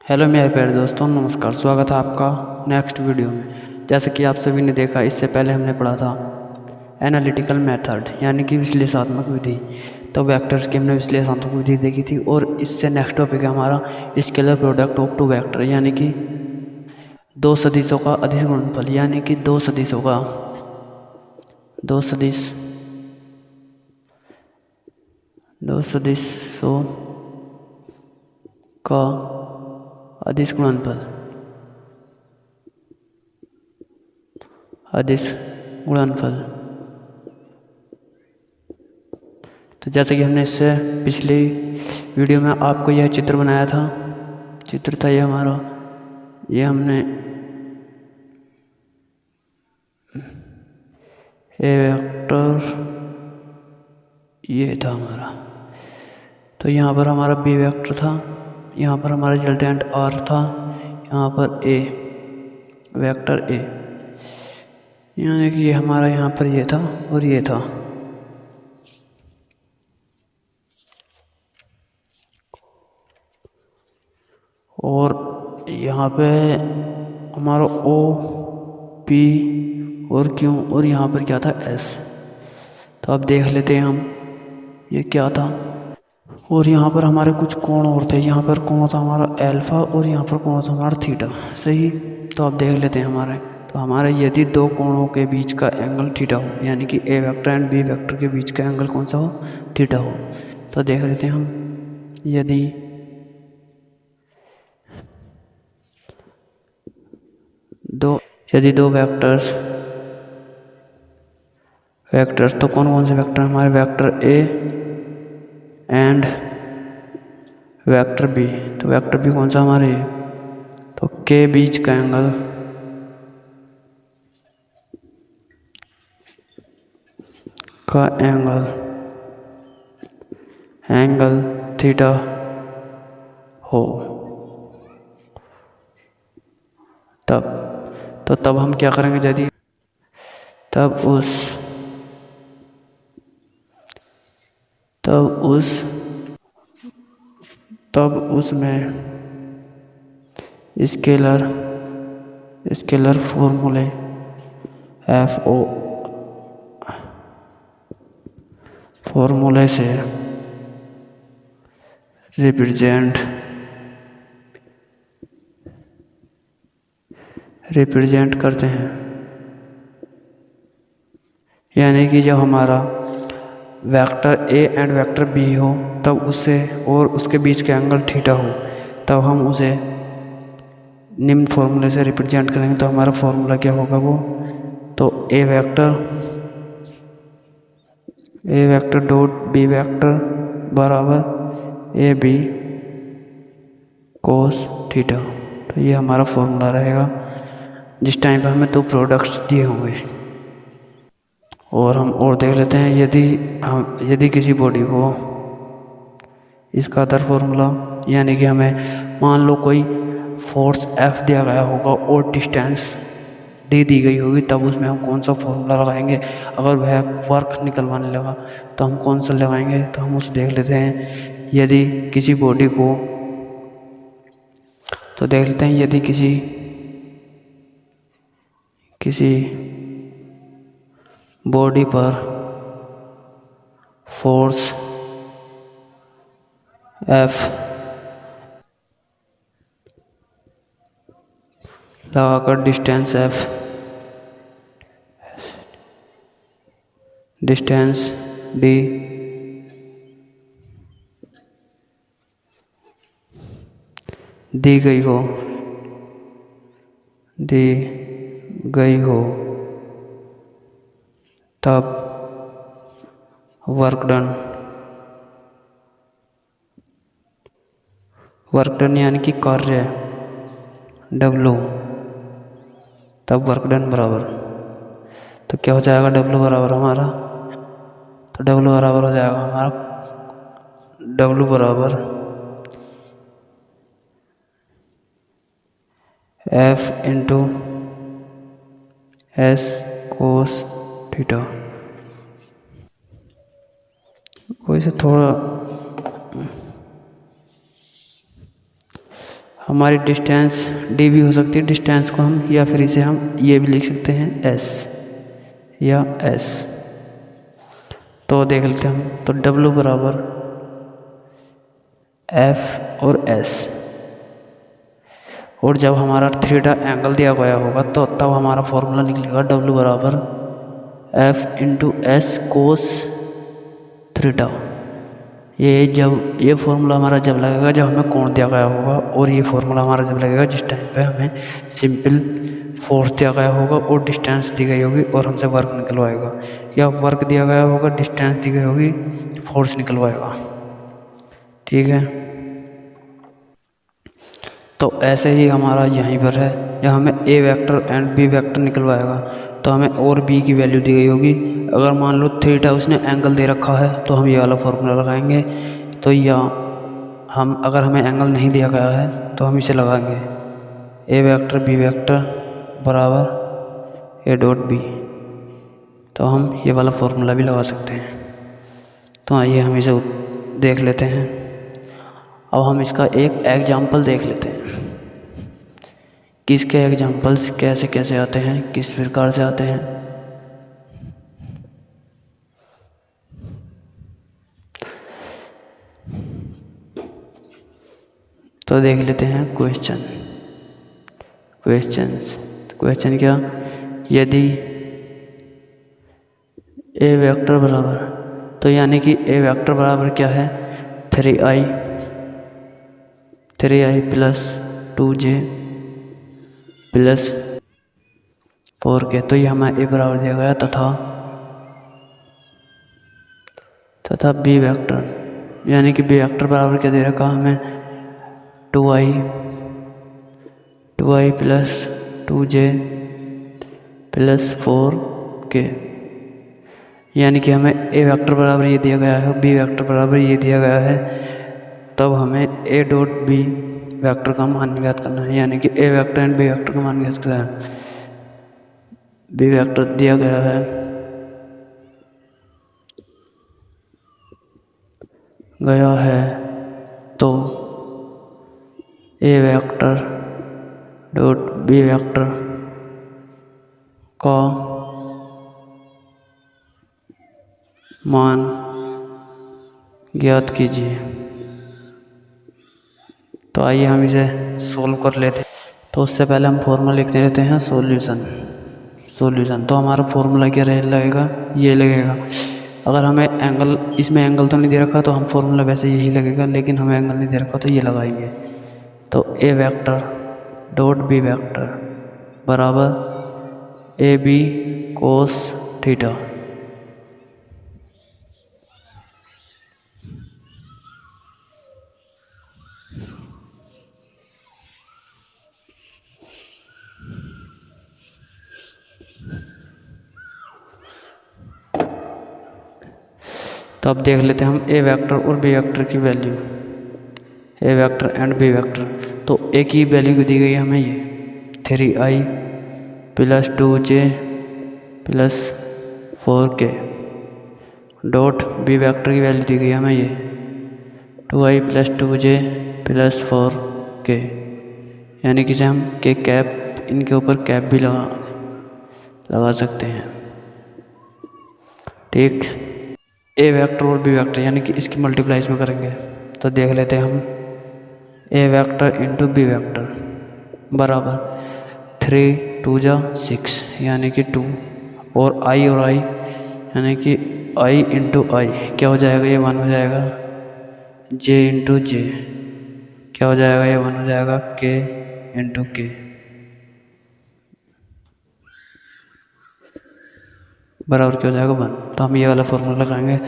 Hello मेरे प्यारे दोस्तों, नमस्कार। स्वागत है आपका नेक्स्ट वीडियो में। जैसे कि आप सभी ने देखा, इससे पहले हमने पढ़ा था एनालिटिकल मेथड यानी कि विश्लेषणात्मक विधि। तो वेक्टर्स की हमने विश्लेषणात्मक विधि देखी थी। और इससे नेक्स्ट टॉपिक है हमारा scalar product of two vector, यानी कि दो सदिशों का अदिश गुणनफल, यानी कि दो सदिशों का अदिश गुणनफल। तो जैसे कि हमने इससे पिछली वीडियो में आपको यह चित्र बनाया था, चित्र था ये हमारा, ये हमने ए वेक्टर ये था हमारा। तो यहाँ पर हमारा बी वेक्टर था, यहाँ पर हमारा रिजल्टेंट आर था, यहाँ पर ए वेक्टर ए, यानी कि ये हमारा यहाँ पर ये था और ये था। और यहाँ पे हमारा ओ पी और क्यू, और यहाँ पर क्या था एस। तो अब देख लेते हैं हम ये क्या था। और यहाँ पर हमारे कुछ कोण और थे। यहाँ पर कोण था हमारा अल्फा और यहाँ पर कोण था हमारा थीटा। सही। तो अब देख लेते हैं हमारे। तो हमारे यदि दो कोणों के बीच का एंगल थीटा हो, यानी कि ए वेक्टर एंड बी वेक्टर के बीच का एंगल कौन सा हो, थीटा हो। तो देख लेते हैं हम, यदि दो वेक्टर्स तो कौन कौन से वेक्टर हमारे, vector A and vector B. तो वेक्टर बी कौन सा हमारे, तो के बीच का एंगल थीटा हो, तब हम क्या करेंगे, यदि तब उसमें स्केलर फॉर्मूले से रिप्रेजेंट करते हैं। यानी कि जब हमारा vector A and vector B हो, तब उससे और उसके बीच के एंगल थीटा हो, तब हम उसे निम्न फॉर्मूले से रिप्रेजेंट करेंगे। तो हमारा फॉर्मूला क्या होगा वो, तो ए वेक्टर डॉट बी वेक्टर बराबर ए बी कोस थीटा। तो ये हमारा फॉर्मूला रहेगा जिस टाइम पर हमें दो प्रोडक्ट्स दिए होंगे। और हम और देख लेते हैं, यदि किसी बॉडी को इसका अदर फॉर्मूला, यानी कि हमें मान लो कोई फोर्स F दिया गया होगा और डिस्टेंस D दी गई होगी, तब उसमें हम कौन सा फॉर्मूला लगाएंगे। अगर वह वर्क निकलवाने लगा तो हम कौन सा लगाएंगे, तो हम उसे देख लेते हैं। यदि किसी बॉडी को, तो देख लेते हैं, यदि किसी बॉडी पर फोर्स F लगाकर डिस्टेंस D दी गई हो, तब वर्क डन यानी कि कार्य W, तब वर्क डन बराबर, तो क्या हो जाएगा, W बराबर हमारा, तो W बराबर हो जाएगा हमारा, W बराबर F into S cos theta. कोई से थोड़ा हमारी डिस्टेंस डी भी हो सकती है डिस्टेंस को हम, या फिर इसे हम ये भी लिख सकते हैं एस या एस। तो देख लेते हैं हम, तो W बराबर F और S, और जब हमारा थीटा एंगल दिया गया होगा तो तब हमारा फॉर्मूला निकलेगा W बराबर F into S cos theta. ये फॉर्मूला हमारा जब लगेगा जब हमें कोण दिया गया होगा, और ये फॉर्मूला हमारा जब लगेगा जिस टाइम पे हमें सिंपल फोर्स दिया गया होगा और डिस्टेंस दी गई होगी और हमसे वर्क निकलवाएगा, या वर्क दिया गया होगा डिस्टेंस दी गई होगी फोर्स निकलवाएगा। ठीक है, तो ऐसे ही हमारा यहीं पर है, या हमें ए वेक्टर एंड बी वेक्टर निकलवाएगा तो हमें और बी की वैल्यू दी गई होगी। अगर मान लो थीटा उसने एंगल दे रखा है तो हम ये वाला फॉर्मूला लगाएंगे, तो या हम अगर हमें एंगल नहीं दिया गया है तो हम इसे लगाएंगे ए वेक्टर बी वेक्टर बराबर ए डॉट बी, तो हम ये वाला फॉर्मूला भी लगा सकते हैं। तो आइए हम इसे देख लेते हैं। अब हम इसका एक एग्जाम्पल देख लेते हैं कि इसके एग्जाम्पल्स कैसे कैसे आते हैं, किस प्रकार से आते हैं। तो देख लेते हैं क्वेश्चन क्या, यदि ए वेक्टर बराबर, तो यानी कि ए वेक्टर बराबर क्या है 3i plus 2j plus 4k, तो ये हमें ए बराबर दिया गया, तथा बी वेक्टर, यानी कि बी वेक्टर बराबर क्या दे रखा हमें 2i plus 2j plus 4k, यानी कि हमें ए वेक्टर बराबर ये दिया गया है, बी वेक्टर बराबर ये दिया गया है, तब हमें ए डॉट बी वेक्टर का मान ज्ञात करना है, यानी कि ए वेक्टर एंड बी वेक्टर का मान ज्ञात करना है। बी वेक्टर दिया गया है तो ए वेक्टर डॉट बी वेक्टर का मान ज्ञात कीजिए। तो आइए हम इसे सोल्व कर लेते हैं। तो उससे पहले हम फॉर्मूला लिख देते हैं सॉल्यूशन। तो हमारा फॉर्मूला क्या लगेगा, ये लगेगा। अगर हमें एंगल, इसमें एंगल तो नहीं दे रखा तो हम फॉर्मूला वैसे यही लगेगा, लेकिन हमें एंगल नहीं दे रखा तो ये लगाएंगे। तो ए वेक्टर डॉट बी वेक्टर बराबर ए बी कोस थीटा। तो अब देख लेते हैं हम ए वेक्टर और बी वेक्टर की value, A vector and B vector. तो ए की वैल्यू दी गई है हमें ये 3i plus 2j plus 4k, dot B vector की वैल्यू दी गई है हमें ये 2i plus 2j plus 4k, यानी कि हम के कैप, इनके ऊपर कैप भी लगा सकते हैं। ठीक, ए वेक्टर और बी वेक्टर यानी कि इसकी मल्टीप्लाई इसमें करेंगे। तो देख लेते हैं हम A vector into B vector बराबर 3 2 जा 6 यानी कि 2, और आई यानी कि आई इंटू आई क्या हो जाएगा, ये 1 हो जाएगा। जे इंटू जे क्या हो जाएगा, ये 1 हो जाएगा। के इंटू के बराबर क्या हो जाएगा 1। तो हम ये वाला फॉर्मूला लगाएंगे।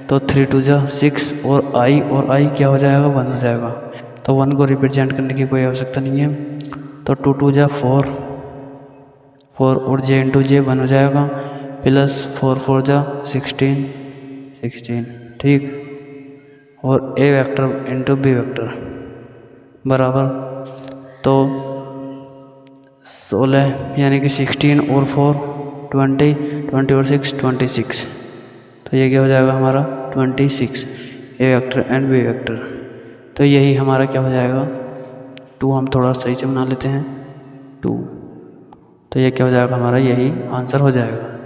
तो 3 2 जा 6 और आई क्या हो जाएगा 1 हो जाएगा। तो 1 को रिप्रेजेंट करने की कोई आवश्यकता नहीं है। तो 2 2 जा 4 और जे इंटू जे 1 हो जाएगा, प्लस 4 4 जा 16। ठीक, और ए वेक्टर इंटू बी वेक्टर बराबर तो 16 यानी कि 16 और 4 20 और 6 26। तो ये क्या हो जाएगा हमारा 26 ए वेक्टर एंड बी वेक्टर। तो यही हमारा क्या हो जाएगा 2 हम थोड़ा सही से बना लेते हैं 2। तो ये क्या हो जाएगा हमारा, यही आंसर हो जाएगा।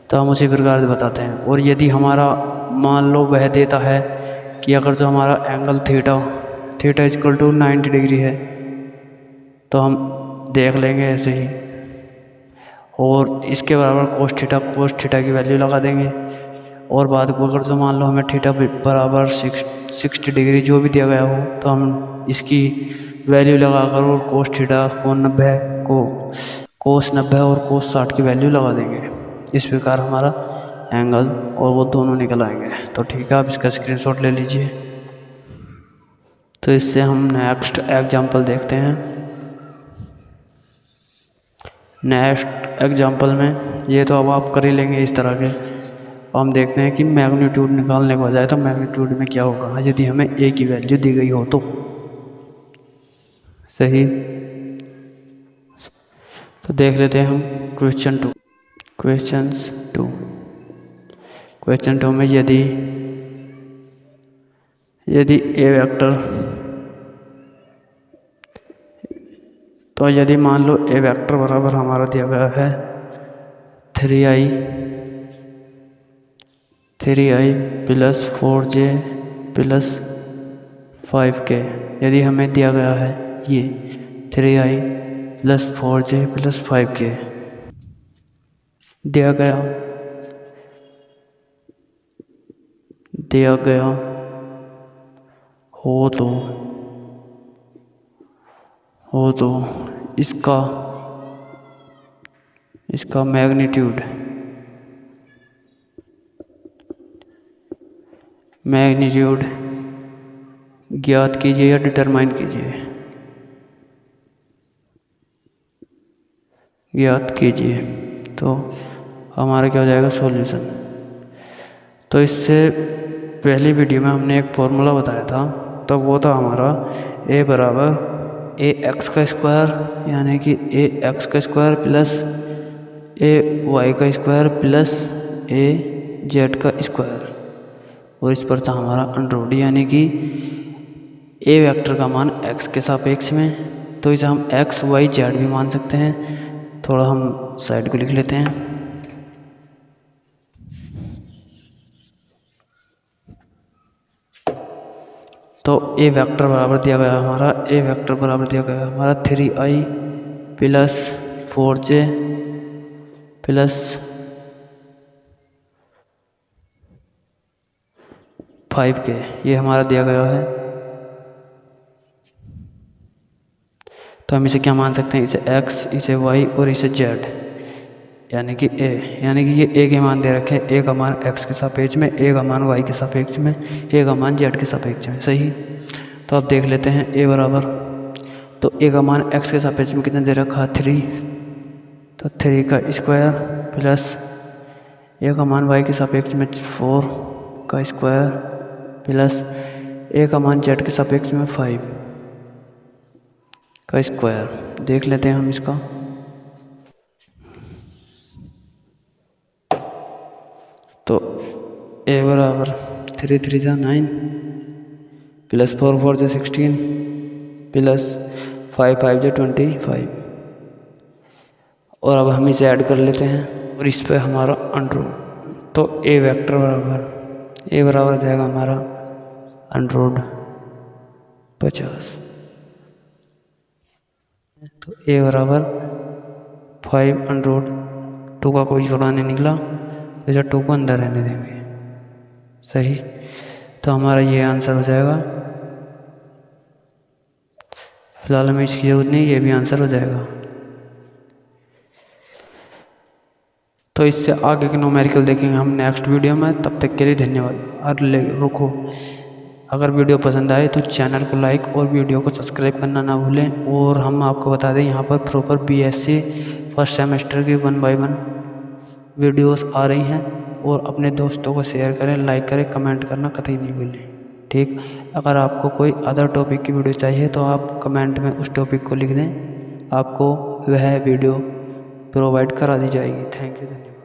तो हम उसी प्रकार से बताते हैं। और यदि हमारा मान लो वह देता है कि अगर जो हमारा angle theta equal to 90 degree है, तो हम देख लेंगे ऐसे ही, और इसके बराबर कोस थीटा की वैल्यू लगा देंगे। और बाद को अगर जो मान लो हमें थीटा बराबर 60 डिग्री जो भी दिया गया हो, तो हम इसकी वैल्यू लगाकर और कोस थीटा को 90 को कोस 90 और कोस 60 की वैल्यू लगा देंगे। इस प्रकार हमारा एंगल और वो दोनों निकल आएंगे। तो ठीक है, आप इसका स्क्रीनशॉट ले लीजिए। तो इससे हम नेक्स्ट एग्जांपल देखते हैं। नेक्स्ट एग्जांपल में ये तो अब आप कर ही लेंगे इस तरह के। हम देखते हैं कि मैग्नीट्यूड निकालने के बजाय तो मैग्नीट्यूड में क्या होगा यदि हमें ए की वैल्यू दी गई हो तो। सही, तो देख लेते हैं हम क्वेश्चन 2। क्वेश्चन 2 में यदि ए वेक्टर, तो यदि मान लो ए वेक्टर बराबर हमारा दिया गया है 3i plus 4j plus 5k। यदि हमें दिया गया है ये 3i plus 4j plus 5k दिया गया हो तो इसका मैग्नीट्यूड ज्ञात कीजिए या डिटरमाइन कीजिए। तो हमारा क्या हो जाएगा, सॉल्यूशन। तो इससे पहली वीडियो में हमने एक फॉर्मूला बताया था, तो वो था हमारा a बराबर ए एक्स का स्क्वायर, यानी कि ए एक्स का स्क्वायर प्लस ए वाई का स्क्वायर प्लस ए जेड का स्क्वायर। और इस पर था हमारा अंडर, यानी कि ए वेक्टर का मान एक्स के सापेक्ष में, तो इसे हम एक्स वाई जेड भी मान सकते हैं। थोड़ा हम साइड को लिख लेते हैं। तो ए वेक्टर बराबर दिया गया हमारा 3i plus 4j plus 5k, ये हमारा दिया गया है। तो हम इसे क्या मान सकते हैं, इसे x, इसे y और इसे z, यानी कि ये a के मान दे रखे हैं। a का मान x के सापेक्ष में, a का मान y के सापेक्ष में, a का मान z के सापेक्ष में। सही, तो अब देख लेते हैं a बराबर, तो a का मान x के सापेक्ष में कितना दे रखा है 3, तो 3 का स्क्वायर प्लस a का मान y के सापेक्ष में 4 का स्क्वायर प्लस a का मान z के सापेक्ष में 5 का स्क्वायर। देख लेते हैं हम इसका। तो a बराबर 3 3 जा 9 प्लस 4 4 जा 16 प्लस 5 5 जा 25। और अब हम इसे ऐड कर लेते हैं और इस पे हमारा अंडर, तो a वेक्टर बराबर जाएगा हमारा अंडर 50। तो a बराबर 5 अंडर 2 का कोई जोड़ा नहीं निकला, तो इसे 2 को अंदर रहने देंगे। सही, तो हमारा ये आंसर हो जाएगा। फिलहाल हमें इसकी ज़रूरत नहीं, ये भी आंसर हो जाएगा। तो इससे आगे के न्यूमेरिकल देखेंगे हम नेक्स्ट वीडियो में। तब तक के लिए धन्यवाद। और रुको, अगर वीडियो पसंद आए तो चैनल को लाइक और वीडियो को सब्सक्राइब करना ना भूलें। और हम आपको बता दें, यहाँ पर प्रॉपर BSc फर्स्ट सेमेस्टर की 1 by 1 वीडियोस आ रही हैं। और अपने दोस्तों को शेयर करें, लाइक करें, कमेंट करना कतई नहीं भूलें। ठीक, अगर आपको कोई अदर टॉपिक की वीडियो चाहिए तो आप कमेंट में उस टॉपिक को लिख दें, आपको वह वीडियो प्रोवाइड करा दी जाएगी। थैंक यू, धन्यवाद।